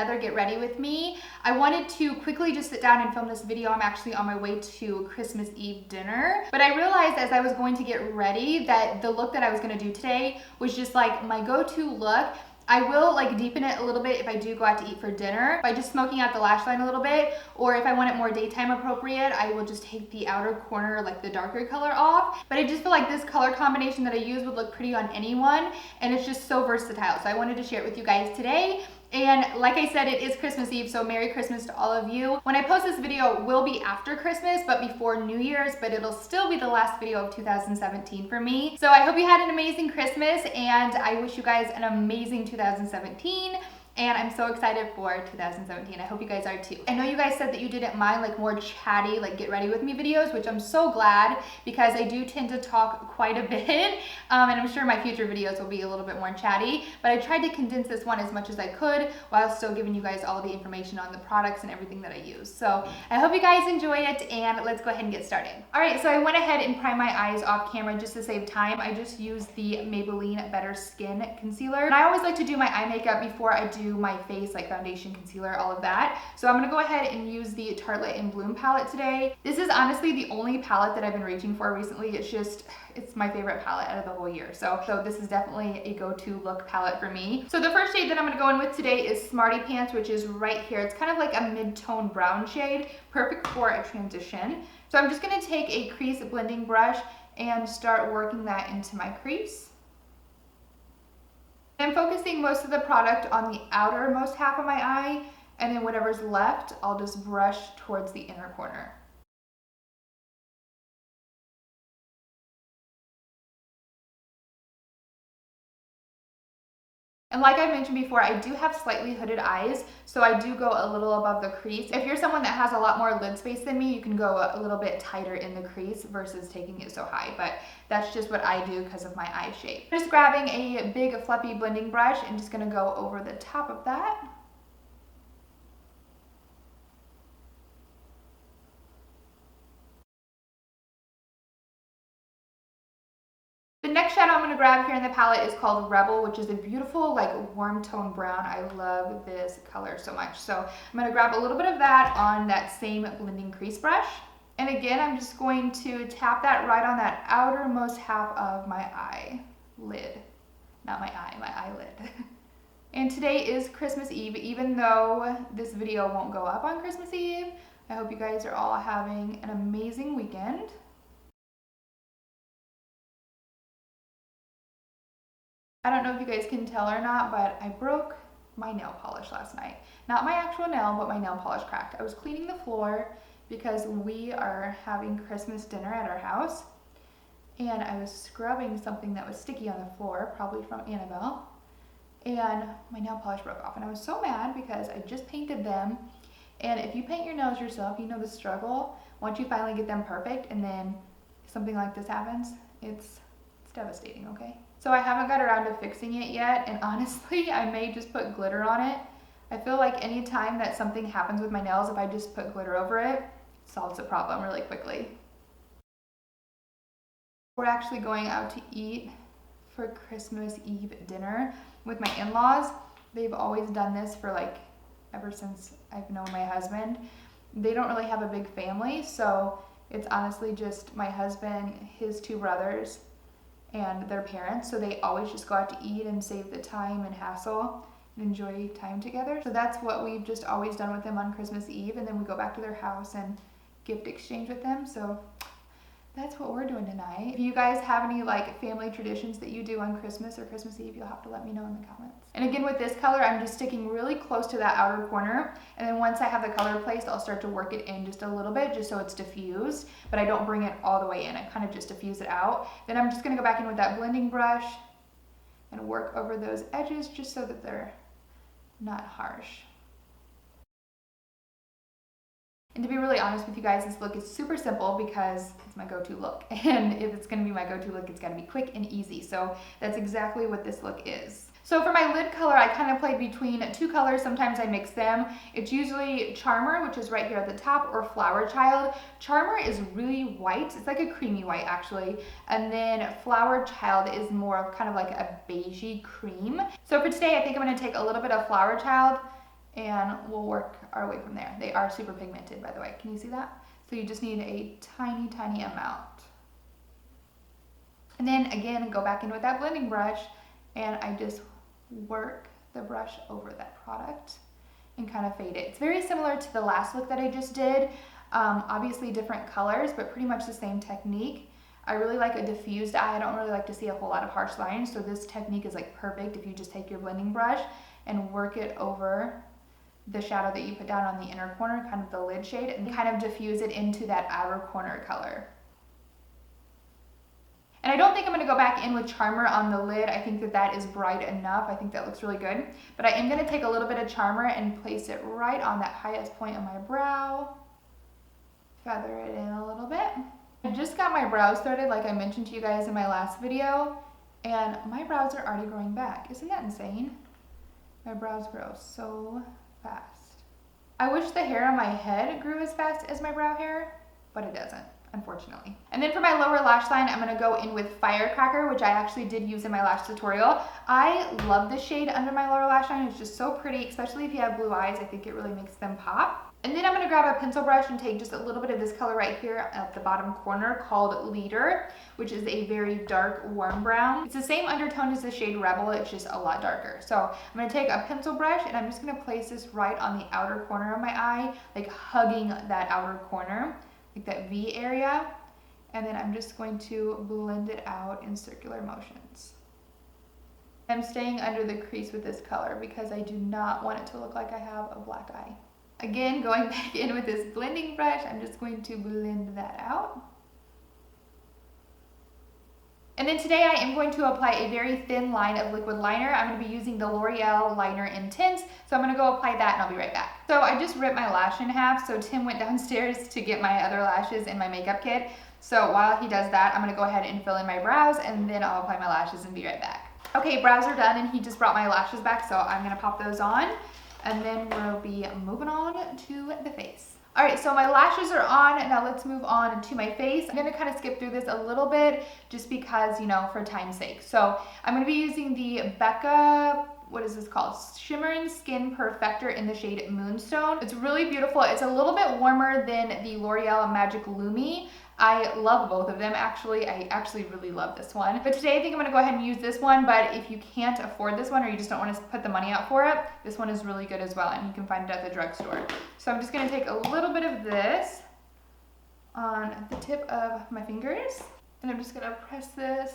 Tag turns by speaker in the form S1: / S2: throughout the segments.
S1: another get ready with me. I wanted to quickly just sit down and film this video. I'm actually on my way to Christmas Eve dinner, but I realized as I was going to get ready that the look that I was going to do today was just like my go-to look. I will like deepen it a little bit if I do go out to eat for dinner by just smoking out the lash line a little bit, or if I want it more daytime appropriate, I will just take the outer corner, like the darker color off. But I just feel like this color combination that I use would look pretty on anyone, and it's just so versatile. So I wanted to share it with you guys today. And like I said, it is Christmas Eve, so Merry Christmas to all of you. When I post this video, it will be after Christmas, but before New Year's, but it'll still be the last video of 2017 for me. So I hope you had an amazing Christmas, and I wish you guys an amazing 2017. And I'm so excited for 2017. I hope you guys are too. I know you guys said that you didn't mind like more chatty, like get ready with me videos, which I'm so glad because I do tend to talk quite a bit. And I'm sure my future videos will be a little bit more chatty, but I tried to condense this one as much as I could while still giving you guys all the information on the products and everything that I use. So I hope you guys enjoy it, and let's go ahead and get started. All right, so I went ahead and primed my eyes off camera just to save time. I just used the Maybelline Better Skin Concealer. And I always like to do my eye makeup before I do my face, like foundation, concealer, all of that. So I'm gonna go ahead and use the Tartelette in Bloom palette today. This is honestly the only palette that I've been reaching for recently. It's my favorite palette out of the whole year. So this is definitely a go-to look palette for me. So the first shade that I'm gonna go in with today is Smarty Pants, which is right here. It's kind of like a mid-tone brown shade, perfect for a transition. So I'm just gonna take a crease blending brush and start working that into my crease. I'm focusing most of the product on the outermost half of my eye, and then whatever's left, I'll just brush towards the inner corner. And like I mentioned before, I do have slightly hooded eyes, so I do go a little above the crease. If you're someone that has a lot more lid space than me, you can go a little bit tighter in the crease versus taking it so high, but that's just what I do because of my eye shape. Just grabbing a big fluffy blending brush and just gonna go over the top of that. The next shadow I'm going to grab here in the palette is called Rebel, which is a beautiful like warm tone brown. I love this color so much. So I'm going to grab a little bit of that on that same blending crease brush. And again, I'm just going to tap that right on that outermost half of my eyelid. Not my eye, my eyelid. And today is Christmas Eve, even though this video won't go up on Christmas Eve. I hope you guys are all having an amazing weekend. I don't know if you guys can tell or not, but I broke my nail polish last night. Not my actual nail, but my nail polish cracked. I was cleaning the floor because we are having Christmas dinner at our house, and I was scrubbing something that was sticky on the floor, probably from Annabelle, and my nail polish broke off. And I was so mad because I just painted them, and if you paint your nails yourself, you know the struggle. Once you finally get them perfect and then something like this happens, it's devastating, okay? So I haven't got around to fixing it yet, and honestly, I may just put glitter on it. I feel like any time that something happens with my nails, if I just put glitter over it, it solves the problem really quickly. We're actually going out to eat for Christmas Eve dinner with my in-laws. They've always done this for like ever since I've known my husband. They don't really have a big family, so it's honestly just my husband, his two brothers, and their parents, so they always just go out to eat and save the time and hassle and enjoy time together. So that's what we've just always done with them on Christmas Eve, and then we go back to their house and gift exchange with them. So that's what we're doing tonight. If you guys have any like family traditions that you do on Christmas or Christmas Eve, you'll have to let me know in the comments. And again, with this color, I'm just sticking really close to that outer corner. And then once I have the color placed, I'll start to work it in just a little bit, just so it's diffused, but I don't bring it all the way in. I kind of just diffuse it out. Then I'm just gonna go back in with that blending brush and work over those edges just so that they're not harsh. And to be really honest with you guys, this look is super simple because it's my go-to look. And if it's gonna be my go-to look, it's gotta be quick and easy. So that's exactly what this look is. So for my lid color, I kind of play between two colors. Sometimes I mix them. It's usually Charmer, which is right here at the top, or Flower Child. Charmer is really white. It's like a creamy white, actually. And then Flower Child is more of kind of like a beigey cream. So for today, I think I'm gonna take a little bit of Flower Child and we'll work our way from there. They are super pigmented, by the way. Can you see that? So you just need a tiny, tiny amount. And then again, go back in with that blending brush, and I just work the brush over that product and kind of fade it. It's very similar to the last look that I just did. Obviously different colors, but pretty much the same technique. I really like a diffused eye. I don't really like to see a whole lot of harsh lines, so this technique is like perfect if you just take your blending brush and work it over the shadow that you put down on the inner corner, kind of the lid shade, and kind of diffuse it into that outer corner color. And I don't think I'm going to go back in with Charmer on the lid. I think that that is bright enough. I think that looks really good. But I am going to take a little bit of Charmer and place it right on that highest point of my brow. Feather it in a little bit. I just got my brows started, like I mentioned to you guys in my last video, and my brows are already growing back. Isn't that insane? My brows grow so fast. I wish the hair on my head grew as fast as my brow hair, but it doesn't, unfortunately. And then for my lower lash line, I'm gonna go in with Firecracker, which I actually did use in my lash tutorial. I love this shade under my lower lash line. It's just so pretty, especially if you have blue eyes. I think it really makes them pop. And then I'm gonna grab a pencil brush and take just a little bit of this color right here at the bottom corner called Leader, which is a very dark, warm brown. It's the same undertone as the shade Rebel, it's just a lot darker. So I'm gonna take a pencil brush and I'm just gonna place this right on the outer corner of my eye, like hugging that outer corner, like that V area. And then I'm just going to blend it out in circular motions. I'm staying under the crease with this color because I do not want it to look like I have a black eye. Again, going back in with this blending brush, I'm just going to blend that out. And then today I am going to apply a very thin line of liquid liner. I'm going to be using the L'Oreal Liner Intense, so I'm going to go apply that and I'll be right back. So I just ripped my lash in half, so Tim went downstairs to get my other lashes in my makeup kit. So while he does that, I'm going to go ahead and fill in my brows and then I'll apply my lashes and be right back. Okay, brows are done and he just brought my lashes back, so I'm going to pop those on. And then we'll be moving on to the face. All right, so my lashes are on. Now let's move on to my face. I'm gonna kind of skip through this a little bit just because, you know, for time's sake. So I'm gonna be using the Becca, what is this called? Shimmering Skin Perfector in the shade Moonstone. It's really beautiful. It's a little bit warmer than the L'Oreal Magic Lumi. I love both of them actually. I actually really love this one. But today I think I'm gonna go ahead and use this one, but if you can't afford this one or you just don't wanna put the money out for it, this one is really good as well and you can find it at the drugstore. So I'm just gonna take a little bit of this on the tip of my fingers and I'm just gonna press this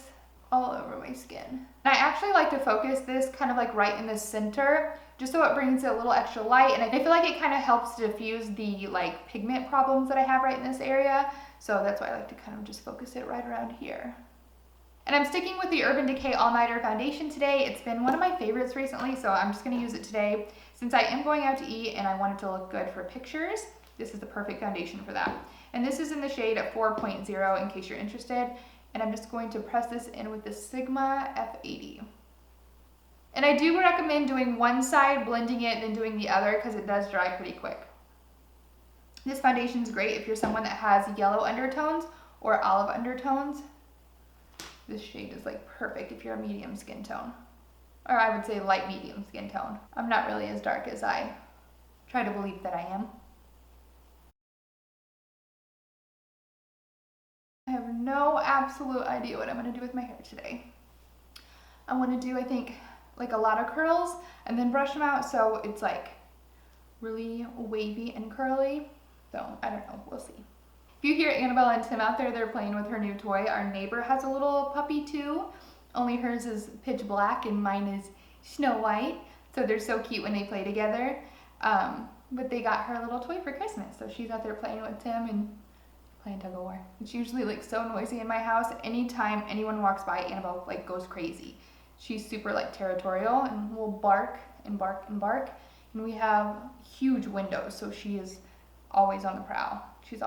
S1: all over my skin. And I actually like to focus this kind of like right in the center, just so it brings a little extra light, and I feel like it kind of helps to diffuse the like pigment problems that I have right in this area. So that's why I like to kind of just focus it right around here. And I'm sticking with the Urban Decay All Nighter foundation today. It's been one of my favorites recently, so I'm just gonna use it today. Since I am going out to eat and I want it to look good for pictures, this is the perfect foundation for that. And this is in the shade 4.0 in case you're interested. And I'm just going to press this in with the Sigma F80. And I do recommend doing one side, blending it, then doing the other because it does dry pretty quick. This foundation is great if you're someone that has yellow undertones or olive undertones. This shade is like perfect if you're a medium skin tone. Or I would say light medium skin tone. I'm not really as dark as I try to believe that I am. I have no absolute idea what I'm gonna do with my hair today. I wanna do, I think, like a lot of curls and then brush them out so it's like really wavy and curly. So I don't know, we'll see. If you hear Annabelle and Tim out there, they're playing with her new toy. Our neighbor has a little puppy too, only hers is pitch black and mine is Snow White. So they're so cute when they play together. But they got her a little toy for Christmas. So she's out there playing with Tim and playing tug of war. It's usually like so noisy in my house. Anytime anyone walks by, Annabelle like goes crazy. She's super like territorial and will bark and bark and bark. And we have huge windows, so she is always on the prowl. She's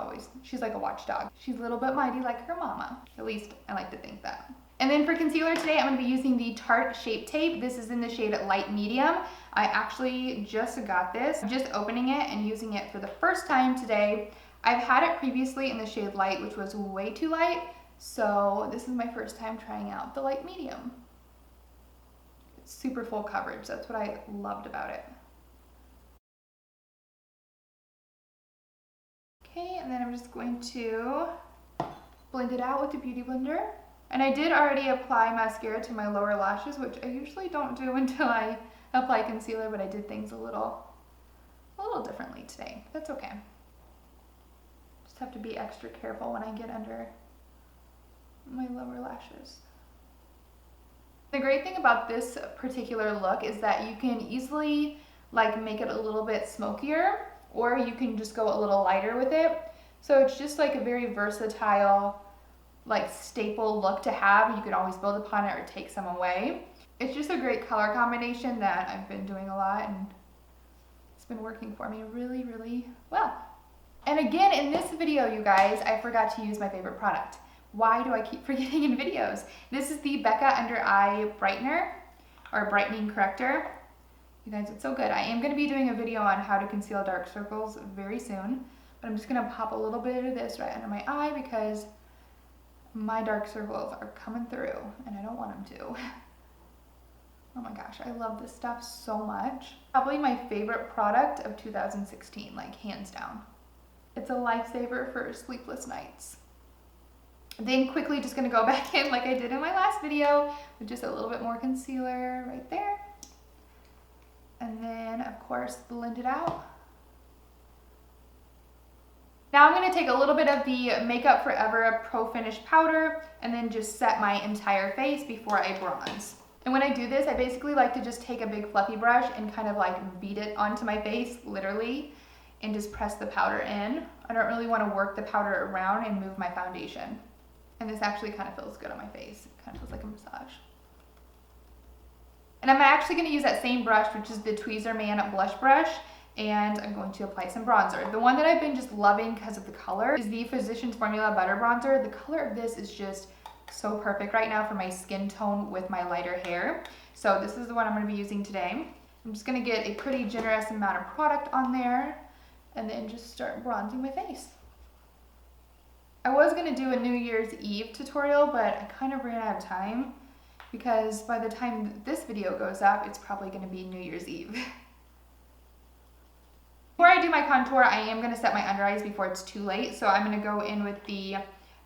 S1: like a watchdog. She's a little bit mighty like her mama. At least I like to think that. And then for concealer today, I'm gonna be using the Tarte Shape Tape. This is in the shade Light Medium. I actually just got this. I'm just opening it and using it for the first time today. I've had it previously in the shade Light, which was way too light. So this is my first time trying out the Light Medium. It's super full coverage. That's what I loved about it. Okay, and then I'm just going to blend it out with the Beauty Blender. And I did already apply mascara to my lower lashes, which I usually don't do until I apply concealer, but I did things a little differently today. That's okay. Just have to be extra careful when I get under my lower lashes. The great thing about this particular look is that you can easily like make it a little bit smokier, or you can just go a little lighter with it. So it's just like a very versatile, like staple look to have. You can always build upon it or take some away. It's just a great color combination that I've been doing a lot, and it's been working for me really, really well. And again, in this video, you guys, I forgot to use my favorite product. Why do I keep forgetting in videos? This is the Becca Under Eye Brightener, or Brightening Corrector. You guys, it's so good. I am going to be doing a video on how to conceal dark circles very soon, but I'm just going to pop a little bit of this right under my eye because my dark circles are coming through and I don't want them to. Oh my gosh, I love this stuff so much. Probably my favorite product of 2016, like hands down. It's a lifesaver for sleepless nights. Then quickly just gonna go back in like I did in my last video with just a little bit more concealer right there. And then of course blend it out. Now I'm gonna take a little bit of the Makeup Forever Pro Finish powder and then just set my entire face before I bronze. And when I do this, I basically like to just take a big fluffy brush and kind of like beat it onto my face, literally, and just press the powder in. I don't really want to work the powder around and move my foundation. And this actually kind of feels good on my face. It kind of feels like a massage. And I'm actually going to use that same brush, which is the Tweezerman blush brush, and I'm going to apply some bronzer. The one that I've been just loving because of the color is the Physicians Formula Butter Bronzer. The color of this is just so perfect right now for my skin tone with my lighter hair. So this is the one I'm going to be using today. I'm just going to get a pretty generous amount of product on there and then just start bronzing my face. I was going to do a New Year's Eve tutorial, but I kind of ran out of time because by the time this video goes up, it's probably going to be New Year's Eve. Before I do my contour, I am going to set my under eyes before it's too late. So I'm going to go in with the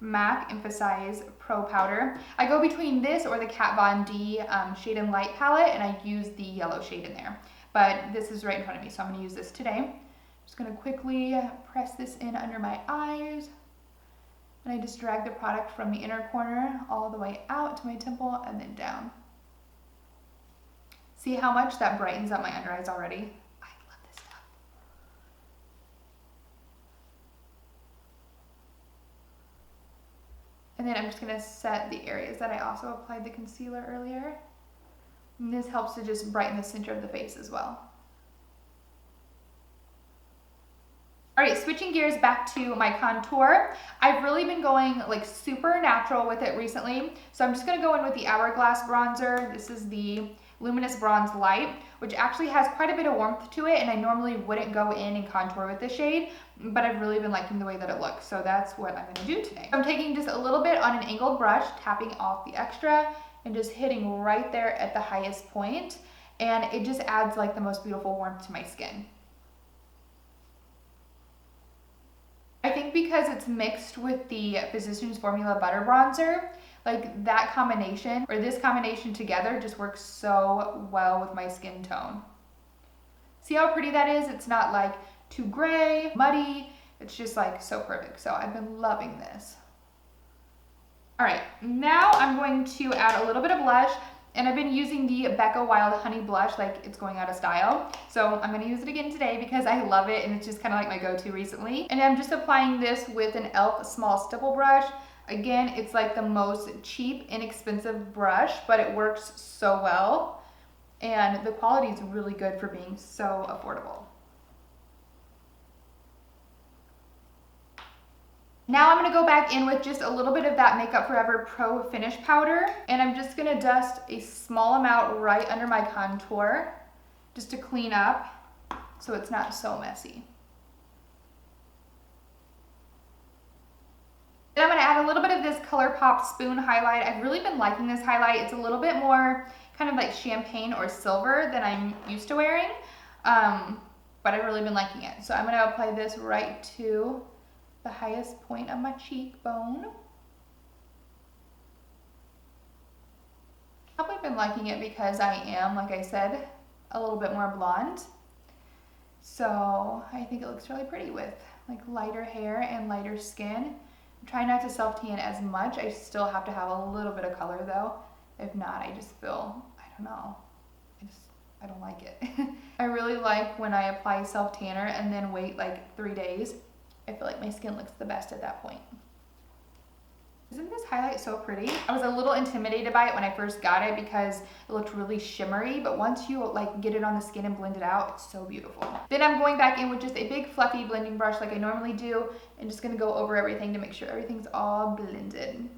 S1: MAC Emphasize Pro Powder. I go between this or the Kat Von D Shade and Light palette, and I use the yellow shade in there. But this is right in front of me, so I'm going to use this today. I'm just going to quickly press this in under my eyes. And I just drag the product from the inner corner all the way out to my temple and then down. See how much that brightens up my under eyes already? I love this stuff. And then I'm just going to set the areas that I also applied the concealer earlier. And this helps to just brighten the center of the face as well. All right, switching gears back to my contour. I've really been going like super natural with it recently. So I'm just gonna go in with the Hourglass bronzer. This is the Luminous Bronze Light, which actually has quite a bit of warmth to it, and I normally wouldn't go in and contour with this shade, but I've really been liking the way that it looks. So that's what I'm gonna do today. I'm taking just a little bit on an angled brush, tapping off the extra, and just hitting right there at the highest point, and it just adds like the most beautiful warmth to my skin. I think because it's mixed with the Physicians Formula Butter Bronzer, like that combination, or this combination together, just works so well with my skin tone. See how pretty that is? It's not like too gray, muddy, it's just like so perfect. So I've been loving this. All right, now I'm going to add a little bit of blush, and I've been using the Becca Wild Honey Blush like it's going out of style. So I'm gonna use it again today because I love it, and it's just kind of like my go-to recently. And I'm just applying this with an e.l.f. small stipple brush. Again, it's like the most cheap, inexpensive brush, but it works so well. And the quality is really good for being so affordable. Now I'm going to go back in with just a little bit of that Makeup Forever Pro Finish powder, and I'm just going to dust a small amount right under my contour just to clean up so it's not so messy. Then I'm going to add a little bit of this ColourPop Spoon highlight. I've really been liking this highlight. It's a little bit more kind of like champagne or silver than I'm used to wearing, but I've really been liking it. So I'm going to apply this right to the highest point of my cheekbone. Probably been liking it because I am, like I said, a little bit more blonde. So I think it looks really pretty with like lighter hair and lighter skin. I'm trying not to self-tan as much. I still have to have a little bit of color though. If not, I just feel, I don't know, I don't like it. I really like when I apply self-tanner and then wait like 3 days. I feel like my skin looks the best at that point. Isn't this highlight so pretty? I was a little intimidated by it when I first got it because it looked really shimmery, but once you like get it on the skin and blend it out, it's so beautiful. Then I'm going back in with just a big fluffy blending brush like I normally do and just gonna go over everything to make sure everything's all blended.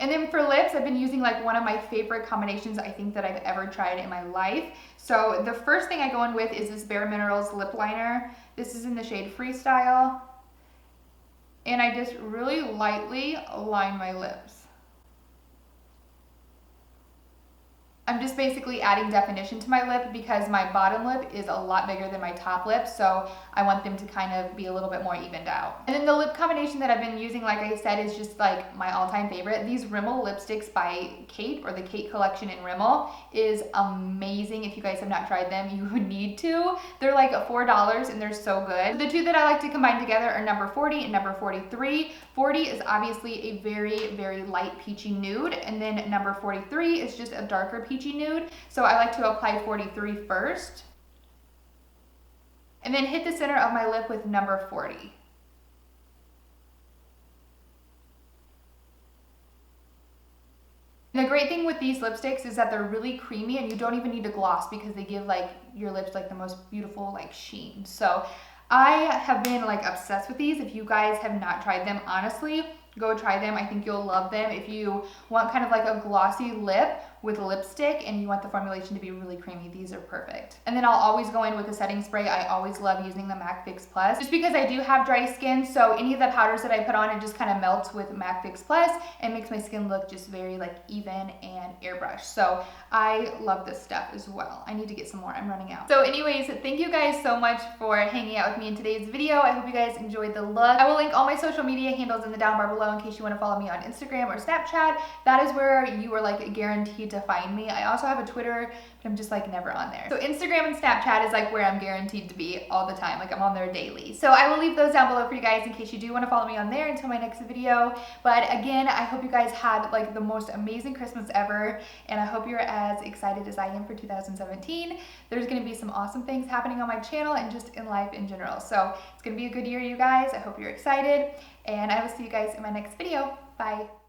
S1: And then for lips, I've been using like one of my favorite combinations I think that I've ever tried in my life. So the first thing I go in with is this Bare Minerals lip liner. This is in the shade Freestyle. And I just really lightly line my lips. I'm just basically adding definition to my lip because my bottom lip is a lot bigger than my top lip, so I want them to kind of be a little bit more evened out. And then the lip combination that I've been using, like I said, is just like my all-time favorite. These Rimmel lipsticks by Kate, or the Kate collection in Rimmel, is amazing. If you guys have not tried them, you need to. They're like $4 and they're so good. The two that I like to combine together are number 40 and number 43. 40 is obviously a very, very light peachy nude, and then number 43 is just a darker peachy nude. So I like to apply 43 first and then hit the center of my lip with number 40. And the great thing with these lipsticks is that they're really creamy and you don't even need to gloss because they give like your lips like the most beautiful like sheen. So I have been like obsessed with these. If you guys have not tried them, honestly, go try them. I think you'll love them. If you want kind of like a glossy lip with lipstick and you want the formulation to be really creamy, these are perfect. And then I'll always go in with a setting spray. I always love using the MAC Fix Plus just because I do have dry skin, so any of the powders that I put on, it just kind of melts with MAC Fix Plus and makes my skin look just very like even and airbrushed. So I love this stuff as well. I need to get some more. I'm running out. So anyways, thank you guys so much for hanging out with me in today's video. I hope you guys enjoyed the look. I will link all my social media handles in the down bar below in case you want to follow me on Instagram or Snapchat. That is where you are like guaranteed to find me. I also have a Twitter, but I'm just like never on there. So Instagram and Snapchat is like where I'm guaranteed to be all the time. Like I'm on there daily. So I will leave those down below for you guys in case you do want to follow me on there until my next video. But again, I hope you guys had like the most amazing Christmas ever, and I hope you're as excited as I am for 2017. There's going to be some awesome things happening on my channel and just in life in general. So it's going to be a good year, you guys. I hope you're excited, and I will see you guys in my next video. Bye.